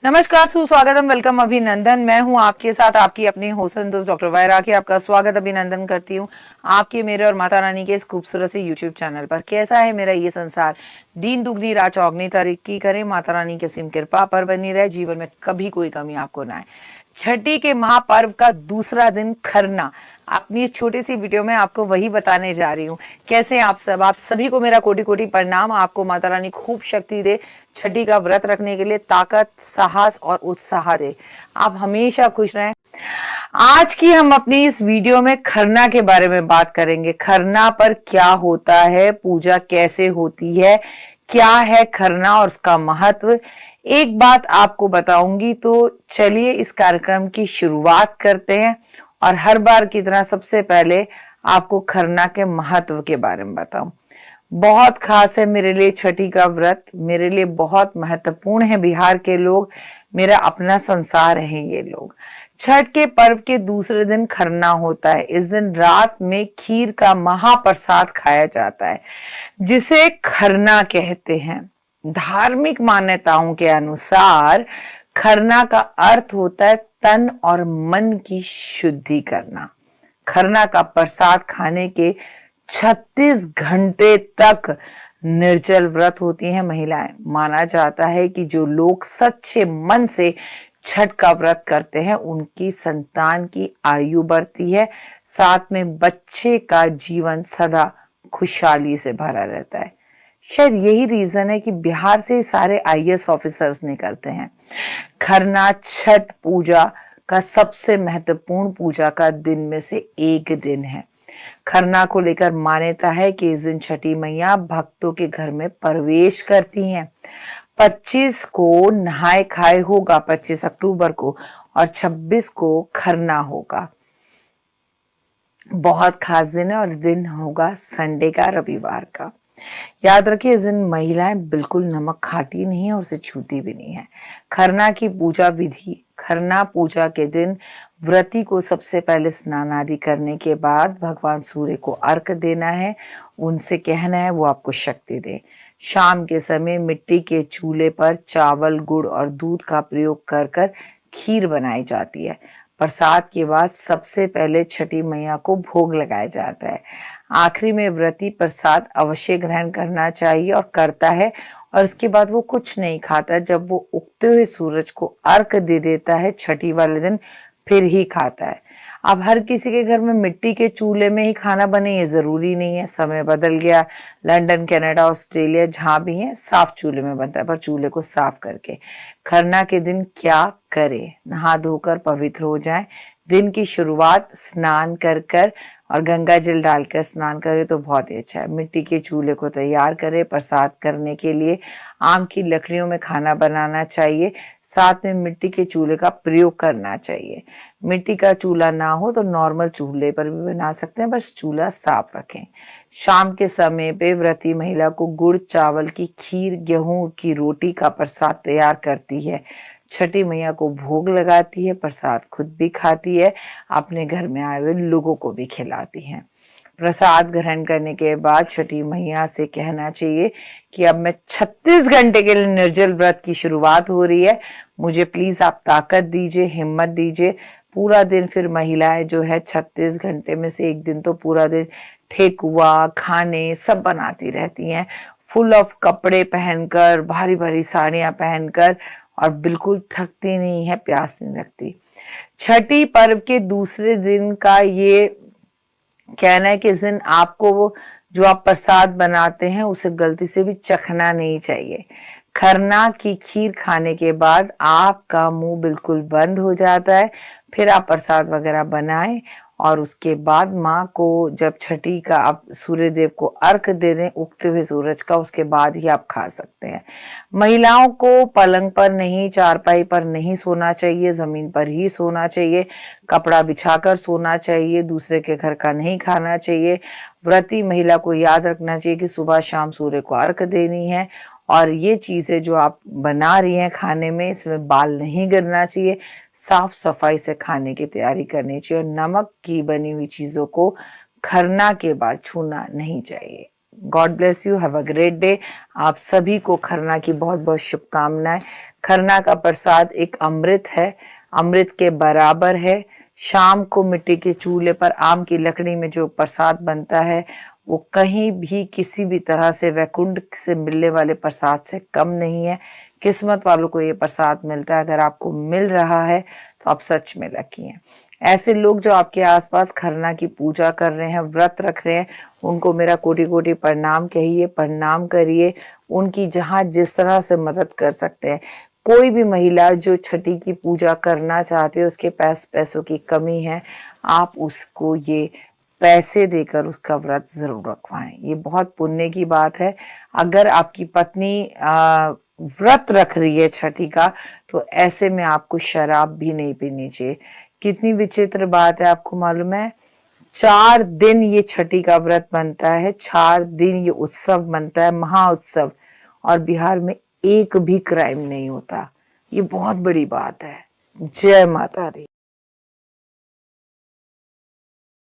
नमस्कार, सुस्वागतम, वेलकम, अभिनंदन। मैं हूं आपके साथ आपकी अपनी होस्ट दोस्त डॉक्टर वैरागी। आपका स्वागत अभिनंदन करती हूं आपके, मेरे और माता रानी के इस खूबसूरत से यूट्यूब चैनल पर। कैसा है मेरा ये संसार? दिन दुगनी रात चौगनी तरक्की करे, माता रानी की असीम कृपा पर बनी रहे, जीवन में कभी कोई कमी आपको ना आए। छठी के महापर्व का दूसरा दिन खरना, अपनी इस छोटी सी वीडियो में आपको वही बताने जा रही हूँ। कैसे आप सब? आप सभी को मेरा कोटि कोटि प्रणाम। आपको माता रानी खूब शक्ति दे, छठी का व्रत रखने के लिए ताकत, साहस और उत्साह दे। आप हमेशा खुश रहें। आज की हम अपनी इस वीडियो में खरना के बारे में बात करेंगे। खरना पर क्या होता है, पूजा कैसे होती है, क्या है खरना और उसका महत्व, एक बात आपको बताऊंगी। तो चलिए इस कार्यक्रम की शुरुआत करते हैं और हर बार की तरह सबसे पहले आपको खरना के महत्व के बारे में बताऊं। बहुत खास है मेरे लिए छठी का व्रत, मेरे लिए बहुत महत्वपूर्ण है। बिहार के लोग मेरा अपना संसार है। ये लोग छठ के पर्व के दूसरे दिन खरना होता है। इस दिन रात में खीर का महाप्रसाद खाया जाता है, जिसे खरना कहते हैं। धार्मिक मान्यताओं के अनुसार खरना का अर्थ होता है तन और मन की शुद्धि करना। खरना का प्रसाद खाने के 36 घंटे तक निर्जल व्रत होती हैं महिलाएं। माना जाता है कि जो लोग सच्चे मन से छठ का व्रत करते हैं, उनकी संतान की आयु बढ़ती है, साथ में बच्चे का जीवन सदा खुशहाली से भरा रहता है। शायद यही रीजन है कि बिहार से सारे आईएएस ऑफिसर्स निकलते हैं। खरना छठ पूजा का सबसे महत्वपूर्ण पूजा का दिन में से एक दिन है। खरना को लेकर मान्यता है कि इस दिन छठी मैया भक्तों के घर में प्रवेश करती हैं। 25 को नहाय खाए होगा, 25 अक्टूबर को, और 26 को खरना होगा। बहुत खास दिन है और दिन होगा संडे का, रविवार का। याद रखिए, इस दिन महिलाएं बिल्कुल नमक खाती नहीं है और उसे छूती भी नहीं है। खरना की पूजा विधि। खरना पूजा के दिन व्रती को सबसे पहले स्नान आदि करने के बाद भगवान सूर्य को अर्घ देना है। उनसे कहना है वो आपको शक्ति दे। शाम के समय मिट्टी के चूल्हे पर चावल, गुड़ और दूध का प्रयोग कर कर खीर बनाई जाती है। प्रसाद के बाद सबसे पहले छठी मैया को भोग लगाया जाता है। आखिरी में व्रती प्रसाद अवश्य ग्रहण करना चाहिए और करता है, और इसके बाद वो कुछ नहीं खाता। जब वो उगते हुए सूरज को अर्घ दे देता है छठी वाले दिन, फिर ही खाता है। अब हर किसी के घर में मिट्टी के चूल्हे में ही खाना बने, ये जरूरी नहीं है। समय बदल गया। लंदन, कनाडा, ऑस्ट्रेलिया जहां भी है, साफ चूल्हे में बनता है, पर चूल्हे को साफ करके। खरना के दिन क्या करें? नहा धोकर पवित्र हो जाएं। दिन की शुरुआत स्नान कर कर और गंगा जल डालकर स्नान करे तो बहुत ही अच्छा है। मिट्टी के चूल्हे को तैयार करें। प्रसाद करने के लिए आम की लकड़ियों में खाना बनाना चाहिए। साथ में मिट्टी के चूल्हे का प्रयोग करना चाहिए। मिट्टी का चूल्हा ना हो तो नॉर्मल चूल्हे पर भी बना सकते हैं, बस चूल्हा साफ रखें। शाम के समय पे व्रती महिला को गुड़ चावल की खीर, गेहूं की रोटी का प्रसाद तैयार करती है। छठी मैया को भोग लगाती है, प्रसाद खुद भी खाती है, अपने घर में आए हुए लोगों को भी खिलाती है। प्रसाद ग्रहण करने के बाद छठी मैया से कहना चाहिए कि अब मैं 36 घंटे के लिए निर्जल व्रत की शुरुआत हो रही है, मुझे प्लीज आप ताकत दीजिए, हिम्मत दीजिए। पूरा दिन फिर महिलाएं जो है 36 घंटे में से एक दिन तो पूरा दिन ठेकुआ, खाने सब बनाती रहती हैं, फुल ऑफ कपड़े पहनकर, भारी भारी साड़ियां पहनकर, और बिल्कुल थकती नहीं है, प्यास नहीं लगती। छठी पर्व के दूसरे दिन का ये कहना है कि इस दिन आपको वो जो आप प्रसाद बनाते हैं उसे गलती से भी चखना नहीं चाहिए। खरना की खीर खाने के बाद आपका मुंह बिल्कुल बंद हो जाता है। फिर आप प्रसाद वगैरह बनाएं और उसके बाद माँ को जब छठी का आप सूर्य देव को अर्घ दे दें उगते हुए सूरज का, उसके बाद ही आप खा सकते हैं। महिलाओं को पलंग पर नहीं, चारपाई पर नहीं सोना चाहिए, जमीन पर ही सोना चाहिए। कपड़ा बिछाकर सोना चाहिए, दूसरे के घर का नहीं खाना चाहिए। व्रती महिला को याद रखना चाहिए कि सुबह शाम सूर्य को अर्घ देनी है। और ये चीजें जो आप बना रही हैं खाने में, इसमें बाल नहीं गिरना चाहिए। साफ सफाई से खाने की तैयारी करनी चाहिए और नमक की बनी हुई चीजों को खरना के बाद छूना नहीं चाहिए। God bless you, have a great day. आप सभी को खरना की बहुत बहुत शुभकामनाएं। खरना का प्रसाद एक अमृत है, अमृत के बराबर है। शाम को मिट्टी के चूल्हे पर आम की लकड़ी में जो प्रसाद बनता है वो कहीं भी किसी भी तरह से वैकुंठ से मिलने वाले प्रसाद से कम नहीं है। किस्मत वालों को ये प्रसाद मिलता है। अगर आपको मिल रहा है तो आप सच में लकी हैं। ऐसे लोग जो आपके आसपास खरना की पूजा कर रहे हैं, व्रत रख रहे हैं, उनको मेरा कोटि कोटि प्रणाम कहिए, प्रणाम करिए। उनकी जहाँ जिस तरह से मदद कर सकते हैं। कोई भी महिला जो छठी की पूजा करना चाहती है, उसके पास पैसों की कमी है, आप उसको ये पैसे देकर उसका व्रत जरूर रखवाएं। ये बहुत पुण्य की बात है। अगर आपकी पत्नी व्रत रख रही है छठी का, तो ऐसे में आपको शराब भी नहीं पीनी चाहिए। कितनी विचित्र बात है, आपको मालूम है 4 दिन ये छठी का व्रत बनता है, 4 दिन ये उत्सव बनता है, महा उत्सव, और बिहार में एक भी क्राइम नहीं होता। ये बहुत बड़ी बात है। जय माता दी।